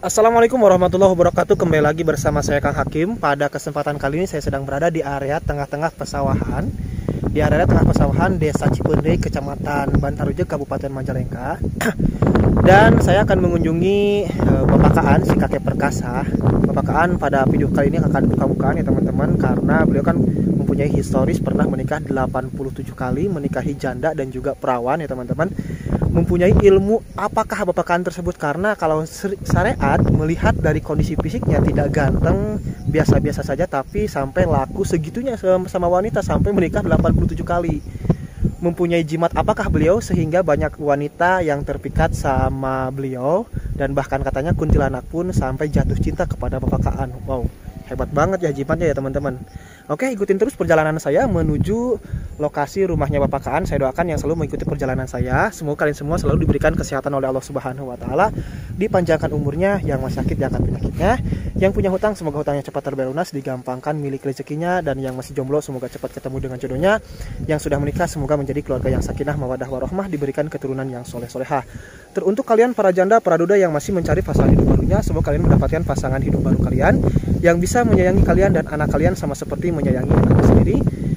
Assalamualaikum warahmatullahi wabarakatuh. Kembali lagi bersama saya Kang Hakim. Pada kesempatan kali ini saya sedang berada di area tengah-tengah pesawahan, Desa Cipendei, Kecamatan Bantarujeg, Kabupaten Majalengka. Dan saya akan mengunjungi Bapak Kaan, si kakek perkasa. Bapak Kaan pada video kali ini akan buka-bukaan ya teman-teman, karena beliau kan mempunyai historis pernah menikah 87 kali, menikahi janda dan juga perawan ya teman-teman. Mempunyai ilmu apakah Bapak Kaan tersebut, karena kalau syariat melihat dari kondisi fisiknya tidak ganteng, biasa-biasa saja, tapi sampai laku segitunya sama wanita sampai menikah 87 kali. Mempunyai jimat apakah beliau sehingga banyak wanita yang terpikat sama beliau, dan bahkan katanya kuntilanak pun sampai jatuh cinta kepada Bapak Kaan. Wow, hebat banget ya jimatnya ya teman-teman. Oke, ikutin terus perjalanan saya menuju lokasi rumahnya Bapak Kaan. Saya doakan yang selalu mengikuti perjalanan saya, semoga kalian semua selalu diberikan kesehatan oleh Allah Subhanahu wa taala, dipanjangkan umurnya, yang masih sakit diangkat penyakitnya, yang punya hutang semoga hutangnya cepat terbayar lunas, digampangkan milik rezekinya, dan yang masih jomblo semoga cepat ketemu dengan jodohnya, yang sudah menikah semoga menjadi keluarga yang sakinah mawaddah warahmah, diberikan keturunan yang soleh-solehah. Teruntuk kalian para janda, para duda yang masih mencari pasangan hidup barunya, semoga kalian mendapatkan pasangan hidup baru kalian yang bisa menyayangi kalian dan anak kalian sama seperti menyayangi anaknya sendiri.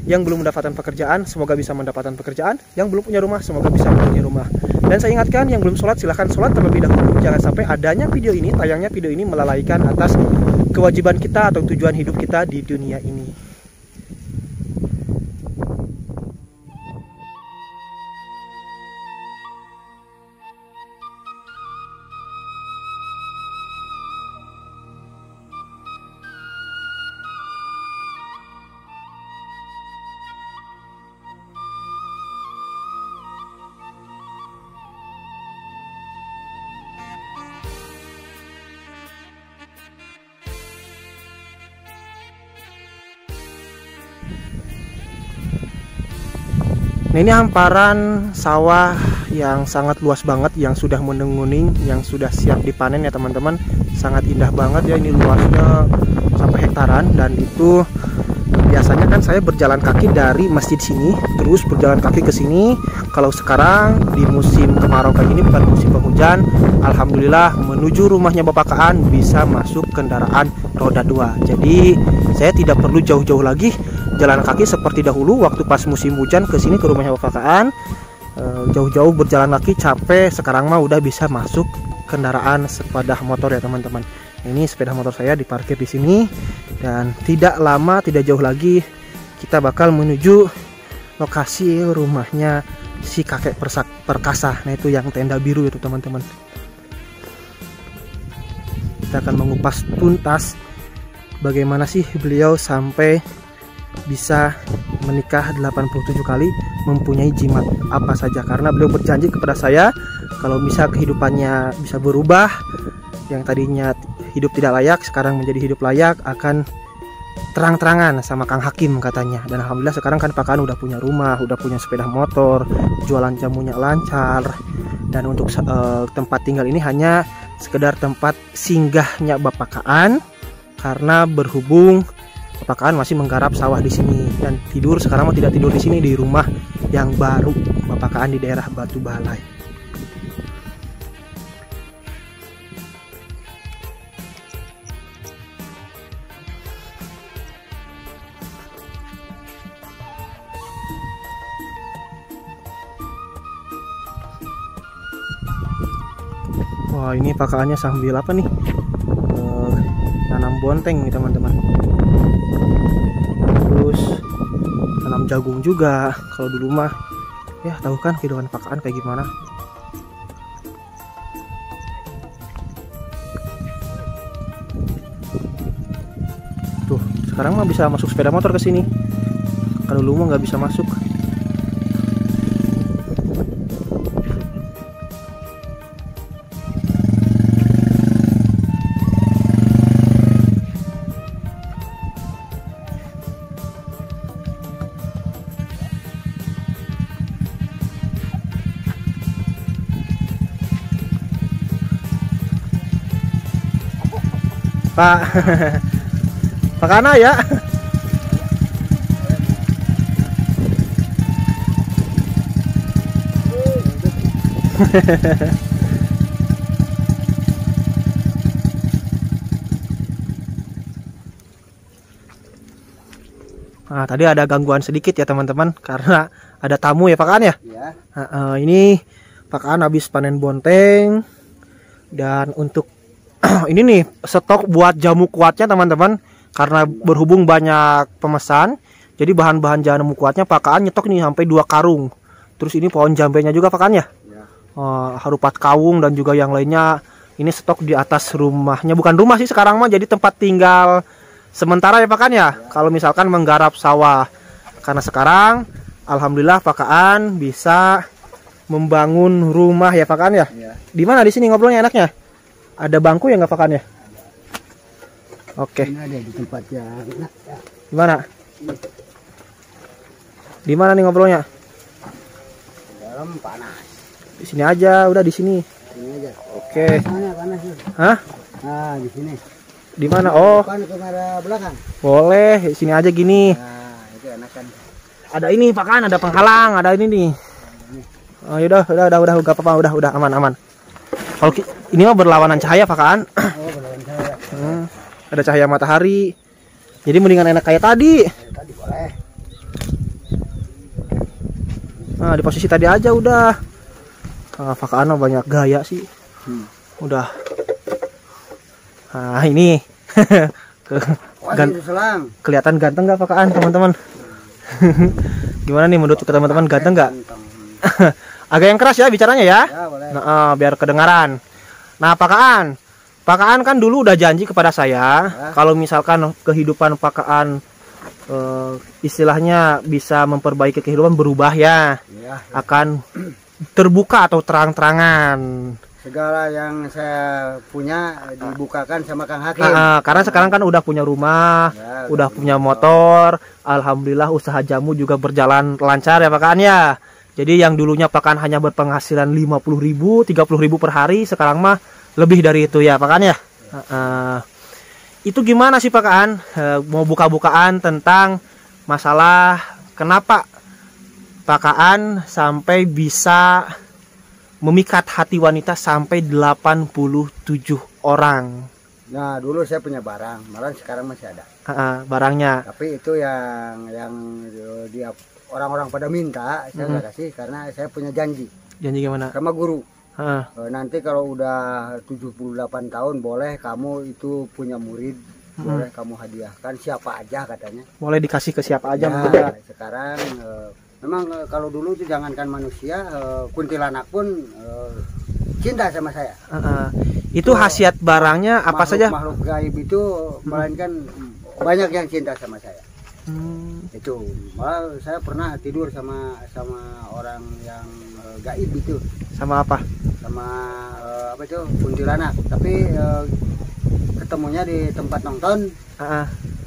Yang belum mendapatkan pekerjaan semoga bisa mendapatkan pekerjaan, yang belum punya rumah semoga bisa punya rumah. Dan saya ingatkan yang belum sholat silahkan sholat terlebih dahulu. Jangan sampai tayangnya video ini melalaikan atas kewajiban kita atau tujuan hidup kita di dunia ini. Nah, ini hamparan sawah yang sangat luas banget, yang sudah menenguning, yang sudah siap dipanen ya teman-teman. Sangat indah banget ya, ini luasnya sampai hektaran. Dan itu biasanya kan saya berjalan kaki dari masjid sini terus berjalan kaki ke sini. Kalau sekarang di musim kemarau kayak gini, bukan musim penghujan, alhamdulillah menuju rumahnya Bapak Kaan bisa masuk kendaraan roda 2. Jadi saya tidak perlu jauh-jauh lagi jalan kaki seperti dahulu waktu pas musim hujan ke sini ke rumahnya Bapak Kaan. Jauh-jauh berjalan kaki capek, sekarang mah udah bisa masuk kendaraan sepeda motor ya teman-teman. Ini sepeda motor saya diparkir di sini, dan tidak lama, tidak jauh lagi kita bakal menuju lokasi rumahnya si kakek perkasa. Nah, itu yang tenda biru itu teman-teman. Kita akan mengupas tuntas bagaimana sih beliau sampai bisa menikah 87 kali, mempunyai jimat apa saja, karena beliau berjanji kepada saya kalau bisa kehidupannya bisa berubah, yang tadinya hidup tidak layak sekarang menjadi hidup layak, akan terang-terangan sama Kang Hakim katanya. Dan alhamdulillah sekarang kan Pak Kaan udah punya rumah, udah punya sepeda motor, jualan jamunya lancar, dan untuk tempat tinggal ini hanya sekedar tempat singgahnya Bapak Kaan, karena berhubung Bapak Kaan masih menggarap sawah di sini dan tidur. Sekarang mau tidak tidur di sini, di rumah yang baru Bapak Kaan di daerah Batu Balai. Wah, ini Pak Kaannya sambil apa nih? Nanam bonteng nih teman-teman. Terus tanam jagung juga. Kalau dulu mah ya tahu kan kehidupan Pak Kaan kayak gimana. Tuh, sekarang mah bisa masuk sepeda motor ke sini. Kalau dulu mah nggak bisa masuk. Pak, Pak Kana ya. Nah, tadi ada gangguan sedikit ya teman-teman karena ada tamu ya Pak Kaan ya. Iya. Ini Pak Kaan habis panen bonteng dan untuk ini nih stok buat jamu kuatnya teman-teman karena berhubung banyak pemesan. Jadi bahan-bahan jamu kuatnya Pak Kaan nyetok nih sampai 2 karung. Terus ini pohon jambenya juga Pak Kaan ya. Ya. Harupat kawung dan juga yang lainnya. Ini stok di atas rumahnya, bukan rumah sih sekarang mah jadi tempat tinggal sementara ya Pak Kaan ya. Kalau misalkan menggarap sawah. Karena sekarang alhamdulillah Pak Kaan bisa membangun rumah ya Pak Kaan ya. Ya. Di mana di sini ngobrolnya enaknya? Ada bangku ya nggak Pak Kaan ya? Oke. Ini ada di tempat yang enak ya. Di mana? Di mana nih ngobrolnya? Dalam panas. Di sini aja, udah di sini. Ini aja. Oke. Sana panas tuh. Hah? Nah, di sini. Di mana? Oh, Depan ke arah belakang. boleh. Di sini aja gini. Nah, itu enak kan. Ada ini Pak Kaan, ada penghalang, ada ini nih. Oh, yaudah, udah, gak apa-apa, udah aman. Kalau ini mah berlawanan cahaya Pak Kaan. Oh, berlawan saya. Ada cahaya matahari. Jadi mendingan enak kayak tadi. Tadi boleh. Nah, di posisi tadi aja udah. Pak Kaan mah banyak gaya sih. Udah. Nah, ini. Kelihatan ganteng gak Pak Kaan, teman-teman? Gimana nih menurut teman-teman, ganteng gak? Agak yang keras ya bicaranya ya. Ya, boleh. Nah, biar kedengaran. Nah, Pak Kaan kan dulu udah janji kepada saya kalau misalkan kehidupan Pak Kaan istilahnya bisa memperbaiki kehidupan, berubah ya, akan terbuka atau terang-terangan. Segala yang saya punya dibukakan sama Kang Hakim. Karena sekarang kan udah punya rumah, Ya, udah punya motor. Alhamdulillah usaha jamu juga berjalan lancar ya Pak Kaan ya. Jadi yang dulunya Pak Kaan hanya berpenghasilan 50.000, 30.000 per hari, sekarang mah lebih dari itu ya Pak Kaan ya. Itu gimana sih Pak Kaan? Mau buka-bukaan tentang masalah kenapa Pak Kaan sampai bisa memikat hati wanita sampai 87 orang. Nah, dulu saya punya barang, malah sekarang masih ada. Barangnya. Tapi itu yang dia orang-orang pada minta, saya nggak kasih karena saya punya janji. Janji gimana? Sama guru. Nanti kalau udah 78 tahun boleh kamu itu punya murid, boleh kamu hadiahkan siapa aja katanya. Boleh dikasih ke siapa aja. Ya, sekarang memang kalau dulu itu jangankan manusia, kuntilanak pun cinta sama saya. Itu khasiat barangnya apa saja? Makhluk gaib itu melainkan banyak yang cinta sama saya. Itu malah saya pernah tidur sama orang yang gaib itu. Sama apa? Sama apa itu, kuntilanak. Tapi ketemunya di tempat nonton.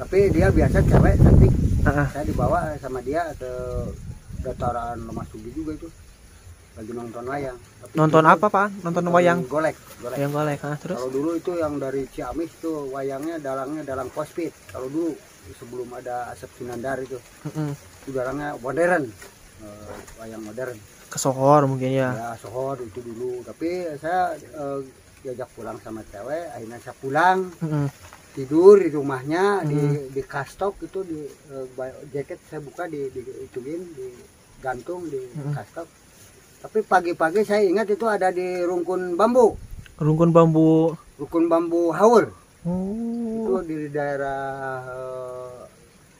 Tapi dia biasa cewek cantik. Saya dibawa sama dia ke dataran Lemah Sugi juga itu, lagi nonton wayang. Tapi nonton apa Pak? Nonton wayang? Golek. Yang golek. Terus? Kalau dulu itu yang dari Ciamis tuh wayangnya dalangnya dalang Pospit. Kalau dulu sebelum ada Asep Sinandar itu dalangnya modern, wayang modern. Ke Sohor mungkin ya? Ya Sohor itu dulu. Tapi saya diajak pulang sama cewek, akhirnya saya pulang. Tidur di rumahnya, di kastok itu, di jaket saya buka, di gantung di kastok. Tapi pagi-pagi saya ingat itu ada di rukun bambu. Rukun bambu haul. Itu di daerah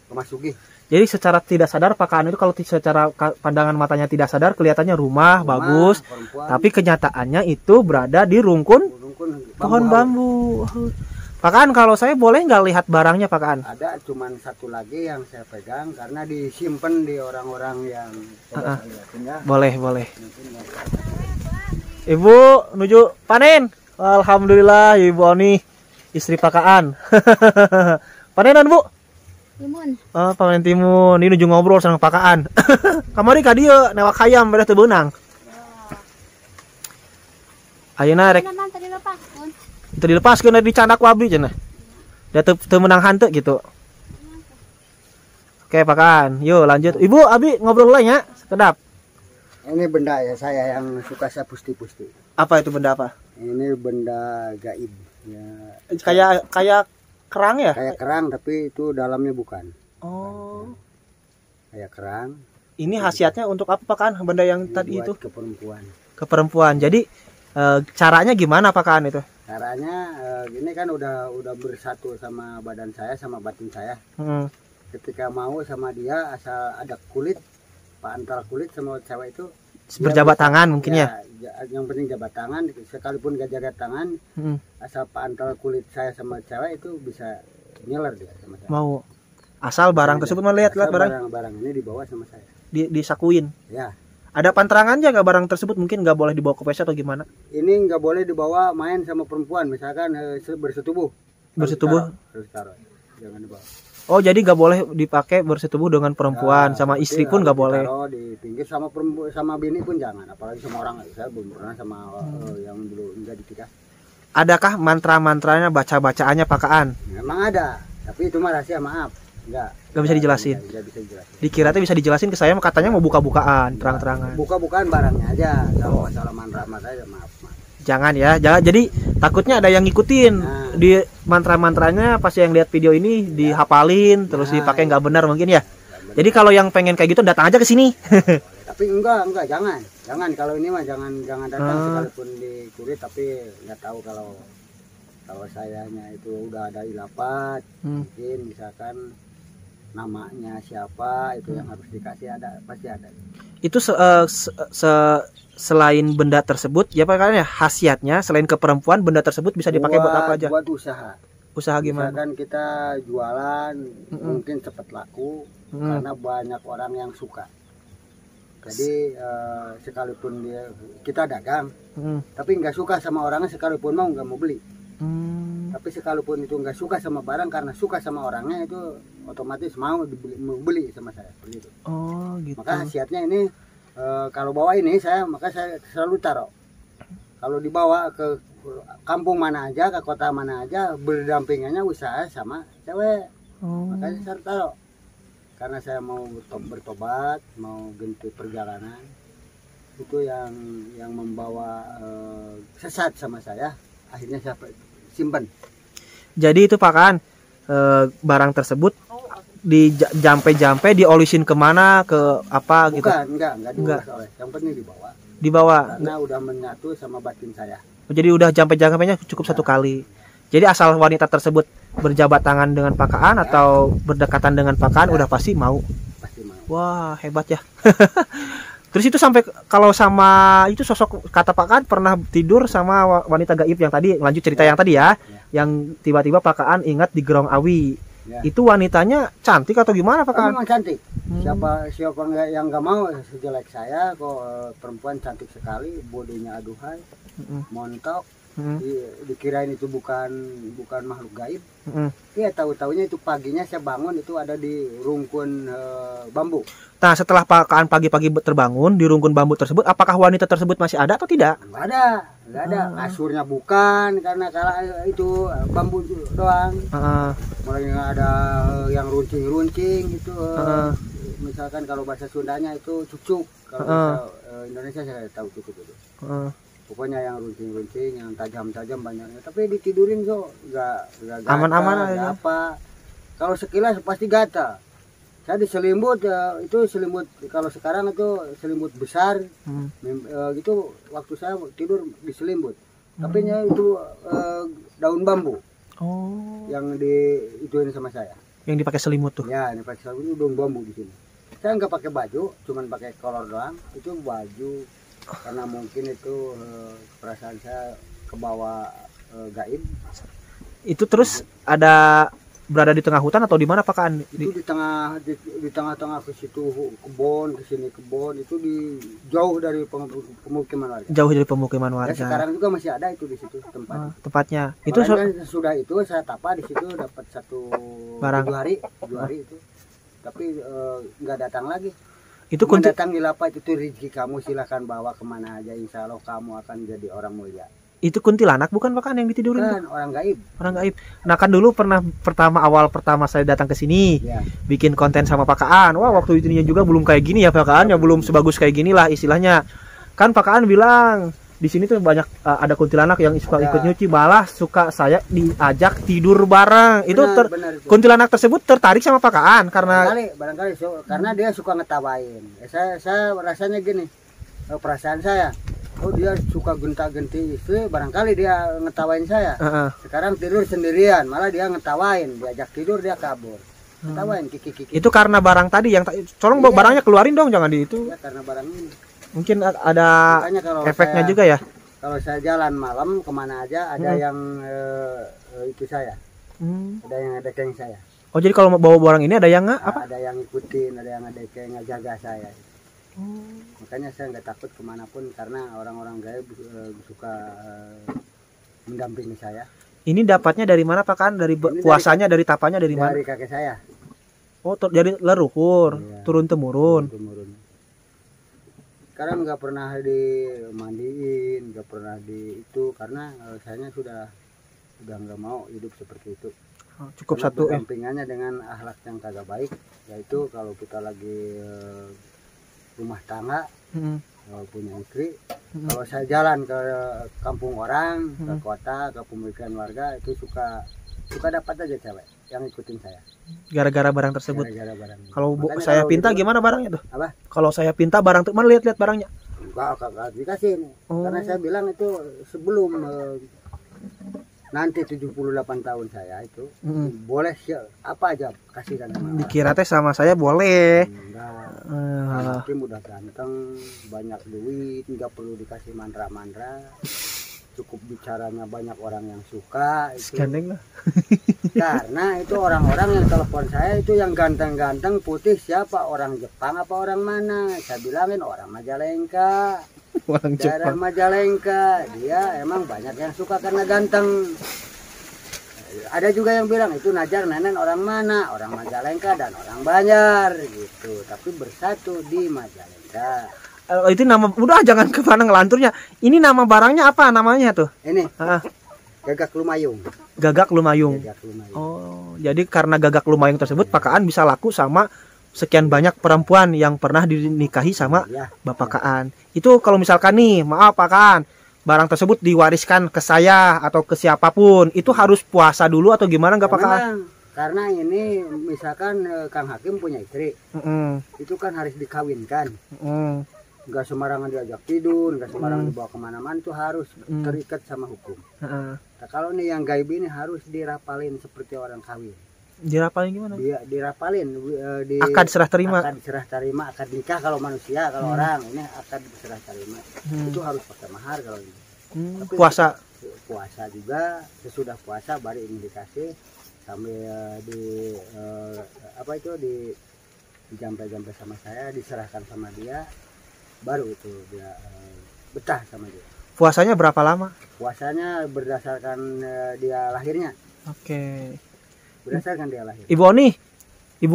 Kemasugi. Jadi secara tidak sadar Pak Kaan itu, kalau secara pandangan matanya tidak sadar kelihatannya rumah bagus, perempuan. Tapi kenyataannya itu berada di rukun pohon bambu. Pak Kaan, kalau saya boleh nggak lihat barangnya Pak Kaan? Ada, cuman satu lagi yang saya pegang karena disimpan di orang-orang yang ya. Boleh. Ibu menuju panen. Alhamdulillah Ibu Oni, istri Pak Kaan. Panenan Bu? Timun. Panen timun. Ini menuju ngobrol sama Pak Kaan. Kamari ka dieu newak hayam beres teu beunang. Ayeuna rek teu dilepaskeun di candak ku abdi cenah. Da teu menang hanteu gitu. Oke Pak Kaan, yuk lanjut. Ibu, abi ngobrol lain ya, sekedap. Ini benda ya saya yang suka saya pusti-pusti. Apa itu benda apa? Ini benda gaib. Ya. Kayak kerang ya? Kayak kerang tapi itu dalamnya bukan. Oh. Kayak kerang. Ini khasiatnya untuk apa Pak Kaan? Benda yang tadi itu ke perempuan. Ke perempuan. Jadi caranya gimana Pak Kaan itu? Caranya ini kan udah bersatu sama badan saya sama batin saya. Ketika mau sama dia asal ada kulit, antara kulit sama cewek itu berjabat tangan mungkin ya. Yang penting jabat tangan, sekalipun gak jabat tangan, asal antara kulit saya sama cewek itu bisa nyeler dia sama saya. Mau asal barang tersebut melihat barang ini dibawa sama saya. Disakuin. Ya. Ada panterangannya nggak barang tersebut, mungkin nggak boleh dibawa ke WC atau gimana? Ini nggak boleh dibawa main sama perempuan, misalkan bersetubuh. Harus taruh. Jangan dibawa. Oh, jadi nggak boleh dipakai bersetubuh dengan perempuan, sama istri pun nggak boleh. Taruh di pinggir sama perempuan, sama bini pun jangan, apalagi sama orang. Saya belum pernah sama yang dulu enggak ditikah. Adakah mantra-mantranya, baca-bacaannya Pak Kaan? Memang ada, tapi itu mah rahasia, maaf. Enggak bisa dijelasin. Enggak bisa dijelasin. Dikira tuh bisa dijelasin ke saya, katanya mau buka-bukaan, terang-terangan. Buka-bukaan barangnya aja, kalau masalah mantra-mantra aja maaf. Jangan ya, jangan. Jadi takutnya ada yang ngikutin di mantra-mantranya, pas yang lihat video ini dihafalin, terus dipakai nggak benar mungkin ya. Jadi kalau yang pengen kayak gitu datang aja ke sini. Tapi enggak, jangan kalau ini mah jangan datang sekalipun di kurit, tapi nggak tahu kalau sayanya itu udah ada ilapat, mungkin misalkan namanya siapa itu yang harus dikasih, pasti ada. Itu selain benda tersebut ya Pak Kaan ya, khasiatnya selain ke perempuan, benda tersebut bisa dipakai buat apa aja? Buat usaha gimana? Misalkan kita jualan mungkin cepat laku karena banyak orang yang suka. Jadi sekalipun kita dagang, tapi nggak suka sama orangnya, sekalipun mau nggak mau beli. Tapi sekalipun itu nggak suka sama barang, karena suka sama orangnya, itu otomatis mau beli sama saya begitu. Oh gitu. Maka khasiatnya ini kalau bawa ini maka saya selalu taruh. Kalau dibawa ke kampung mana aja, ke kota mana aja, berdampingannya usaha sama cewek. Makanya saya taruh. Karena saya mau bertobat, mau ganti perjalanan, itu yang membawa sesat sama saya, akhirnya saya simpan. Jadi itu Pak Kaan, barang tersebut di jampe diolisin kemana, ke apa gitu? Enggak dioles, yang penting dibawa. Karena udah menyatu sama batin saya. Jadi udah jampenya cukup satu kali. Jadi asal wanita tersebut berjabat tangan dengan Pak Kaan atau berdekatan dengan Pak Kaan udah pasti mau. Wah, hebat ya. Terus itu sampai kalau sama itu sosok kata Pak Kaan pernah tidur sama wanita gaib yang tadi, lanjut cerita yang tadi ya. Yang tiba-tiba Pak Kaan ingat di Gerong Awi. Itu wanitanya cantik atau gimana Pak Kaan? Memang cantik. Siapa yang nggak mau sejelek saya kok, perempuan cantik sekali, bodinya aduhai, montok. Dikirain itu bukan makhluk gaib. Iya, tahu-taunya itu paginya saya bangun itu ada di rungkun bambu. Nah, setelah Pak Kaan pagi-pagi terbangun di rungkun bambu tersebut, apakah wanita tersebut masih ada atau tidak? Nggak ada. Kasurnya bukan, karena itu bambu doang. Mulai ada yang runcing-runcing gitu. Misalkan kalau bahasa Sundanya itu cucuk, kalau bahasa Indonesia saya tahu cucuk itu. Pokoknya yang runcing-runcing, yang tajam-tajam banyaknya. Tapi ditidurin nggak aman-aman aja. Apa? Kalau sekilas pasti gatal. Saya diselimut, itu selimut kalau sekarang itu selimut besar. Gitu waktu saya tidur diselimut. Tapi itu daun bambu. Yang ituin sama saya. Yang dipakai selimut tuh. Ya, yang dipakai selimut itu daun bambu di sini. Saya nggak pakai baju, cuman pakai kolor doang. Itu baju karena mungkin itu perasaan saya kebawa gaib. Itu terus ada berada di tengah hutan atau di mana Pak Kaan? Itu di tengah ke situ kebun, ke sini kebun, itu jauh dari pemukiman warga. Jauh dari pemukiman warga. Dan sekarang juga masih ada itu di situ tempatnya. Itu sudah itu saya tapa di situ dapat satu barang 2 hari itu. Tapi nggak datang lagi. Itu datang di lapak, itu rezeki kamu, silahkan bawa kemana aja, insya Allah kamu akan jadi orang mulia. Itu kuntilanak bukan Pak Kaan yang ditidurin? Kan orang gaib. Orang gaib. Nah kan dulu awal pertama saya datang ke sini, bikin konten sama Pak Kaan. Wah, waktu itu juga belum kayak gini ya Pak Kaan, ya belum sebagus kayak gini lah istilahnya. Kan Pak Kaan bilang di sini tuh banyak ada kuntilanak yang suka Ada. ikut nyuci, malah suka saya diajak tidur bareng. Itu Benar itu. kuntilanak tersebut tertarik sama Pak Kaan karena Barangkali karena dia suka ngetawain. Saya rasanya gini, perasaan saya, oh dia suka genta-genti istri, barangkali dia ngetawain saya. Sekarang tidur sendirian, malah dia ngetawain, diajak tidur dia kabur. Ngetawain kiki. itu karena barang tadi yang tolong Iya. barangnya keluarin dong, jangan di itu. Ya, karena barang ini. Mungkin ada Makanya kalau efeknya saya- juga ya. Kalau saya jalan malam kemana aja ada yang itu saya, ada yang ngedekeng saya. Oh, jadi kalau mau bawa barang ini ada yang apa? Ada yang ikutin, ada yang ngedekeng, ngejaga saya. Makanya saya nggak takut kemanapun karena orang-orang gaib suka mendampingi saya. Ini dapatnya dari mana Pak Kaan? Dari Ini puasanya, dari tapanya dari mana? Dari kakek saya. Oh, dari leluhur, Iya. turun temurun. Turun. Sekarang nggak pernah dimandiin, nggak pernah di itu karena saya sudah nggak mau hidup seperti itu. Oh, cukup Karena satu ya. berdampingannya dengan akhlak yang kagak baik, yaitu kalau kita lagi rumah tangga, punya istri, kalau saya jalan ke kampung orang, ke kota, ke pemukiman warga, itu suka dapat aja cewek yang ikutin saya. Gara-gara barang tersebut. Gara-gara barang ini. Kalau Makanya saya kalau pinta gitu- gimana barangnya tuh? Apa? Kalau saya pinta barang tuh, mana lihat-lihat barangnya? Enggak dikasih nih. Oh. Karena saya bilang itu sebelum nanti 78 tahun saya itu boleh apa aja kasihkan sama orang. Dikira teh sama saya boleh. Enggak. Eh, Hakim udah ganteng, banyak duit, nggak perlu dikasih mantra-mantra. Cukup bicaranya banyak orang yang suka itu. gandeng lah. Karena itu orang-orang yang telepon saya itu yang ganteng-ganteng putih siapa? Orang Jepang apa orang mana? Saya bilangin orang Majalengka. Orang Daerah Jepang. Majalengka, dia emang banyak yang suka karena ganteng. Ada juga yang bilang itu Najar Nenen orang mana? Orang Majalengka dan orang Banjar gitu. Tapi bersatu di Majalengka. Itu nama, udah jangan ke mana ngelanturnya. Ini nama barangnya apa namanya tuh? Ini Ah, Gagak Lumayung. Gagak Lumayung. Gagak Lumayung. Oh, jadi karena Gagak Lumayung tersebut Pak Kaan bisa laku sama sekian banyak perempuan yang pernah dinikahi sama Ya, Bapak Kaan. Itu kalau misalkan nih, maaf Pak Kaan, barang tersebut diwariskan ke saya atau ke siapapun, itu harus puasa dulu atau gimana nggak Pak Kaan? memang, karena ini misalkan Kang Hakim punya istri, itu kan harus dikawinkan. Nggak sembarangan diajak tidur, nggak sembarangan dibawa kemana-mana, itu harus terikat sama hukum. Nah, kalau nih yang gaib ini harus dirapalin seperti orang kawin. Dirapalin gimana? Dia dirapalin di Akad serah terima. akad serah terima, akad nikah kalau manusia, kalau orang ini akad serah terima. Itu harus pakai mahar kalau ini. Tapi Puasa. puasa juga, sesudah puasa baru ini dikasih sambil di apa itu dijampe-jampe sama saya, diserahkan sama dia, baru itu dia betah sama dia. Puasanya berapa lama? Puasanya berdasarkan dia lahirnya, Oke. berdasarkan dia lahir. Ibu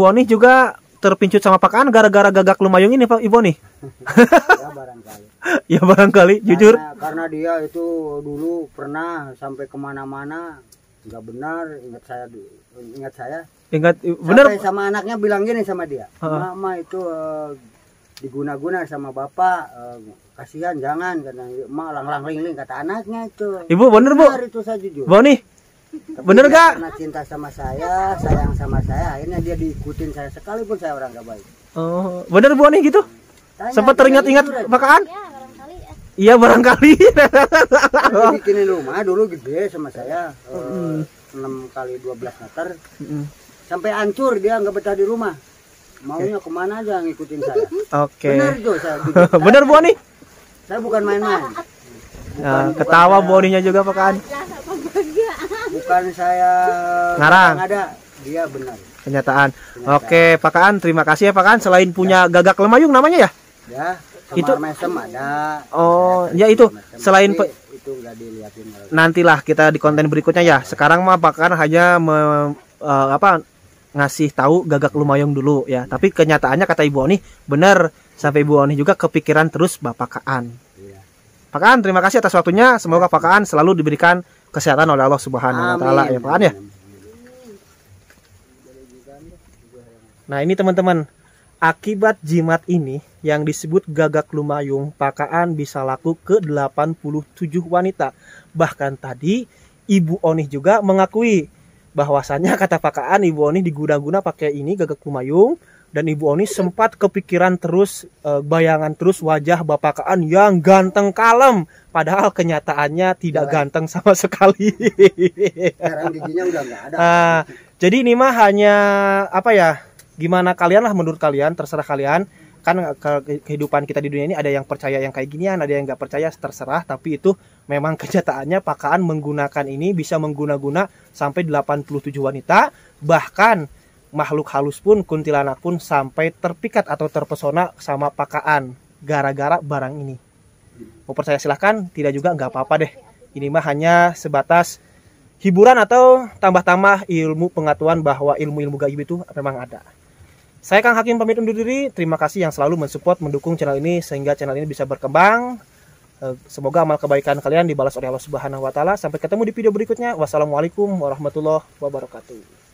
Oni juga terpincut sama Pak Kaan gara-gara Gagak Lumayung ini Pak Ibu Oni. Ya barangkali. Ya barangkali, jujur. Karena dia itu dulu pernah sampai kemana-mana nggak benar, ingat saya. Ingat bener. Sampai sama anaknya bilang gini sama dia, Mama itu diguna-guna sama bapak, kasihan jangan, karena emak lang-lang-ling-ling kata anaknya itu. Ibu bener Bu. Benar itu saya jujur. Bu Oni, Tapi bener dia gak? Karena cinta sama saya, sayang sama saya, akhirnya dia diikutin saya sekalipun saya orang gak baik. Oh, bener Bu Oni gitu? Tanya, Sempat teringat-ingat jujur aja. Pak Kaan? Ya, barangkali ya. Iya barangkali. Dia bikinin rumah dulu gede sama saya, 6 kali 12 meter. Sampai hancur dia nggak betah di rumah. Maunya kemana aja ngikutin saya. Oke. Benar tuh saya. jujur. Bener Bu Oni? Saya bukan main-main. Nah, ketawa Bu Oninya juga Pak Kaan. Bukan saya Ngarang. ada, dia benar. Kenyataan. Oke, Pak Kaan, terima kasih ya Pak Kaan. Selain punya Gagak Lumayung namanya ya? Ya, Itu- Semar Mesem ada. Oh, Saya ya itu. Semar Mesem, Selain tapi itu nggak dilihatin kalau nantilah kita di konten berikutnya ya. Sekarang mah Pak Kaan hanya ngasih tahu Gagak Lumayung dulu ya. Tapi kenyataannya kata Ibu Oni benar, sampai Ibu Oni juga kepikiran terus Bapak Kaan. Iya. Pak Kaan, terima kasih atas waktunya. Semoga Pak Kaan selalu diberikan kesehatan oleh Allah Subhanahu wa taala ya Pak Kaan ya. Nah, ini teman-teman, akibat jimat ini yang disebut Gagak Lumayung pakaan bisa laku ke 87 wanita. Bahkan tadi Ibu Onih juga mengakui bahwasannya kata pakaan Ibu Onih diguna-guna pakai ini Gagak Lumayung, dan Ibu Onih sempat kepikiran terus, bayangan terus wajah Bapak Kaan yang ganteng kalem, padahal kenyataannya tidak ganteng sama sekali. Sekarang giginya udah nggak ada. Jadi ini mah hanya apa ya, gimana kalian lah, menurut kalian, terserah kalian. Kan kehidupan kita di dunia ini ada yang percaya yang kayak ginian, ada yang nggak percaya, terserah. Tapi itu memang kenyataannya pakaan menggunakan ini bisa mengguna-guna sampai 87 wanita. Bahkan makhluk halus pun, kuntilanak pun sampai terpikat atau terpesona sama pakaan gara-gara barang ini. Mau percaya silahkan, tidak juga nggak apa-apa deh. Ini mah hanya sebatas hiburan atau tambah-tambah ilmu pengetahuan bahwa ilmu-ilmu gaib itu memang ada. Saya Kang Hakim pamit undur diri. Terima kasih yang selalu mensupport, mendukung channel ini sehingga channel ini bisa berkembang. Semoga amal kebaikan kalian dibalas oleh Allah Subhanahu wa taala. Sampai ketemu di video berikutnya. Wassalamualaikum warahmatullahi wabarakatuh.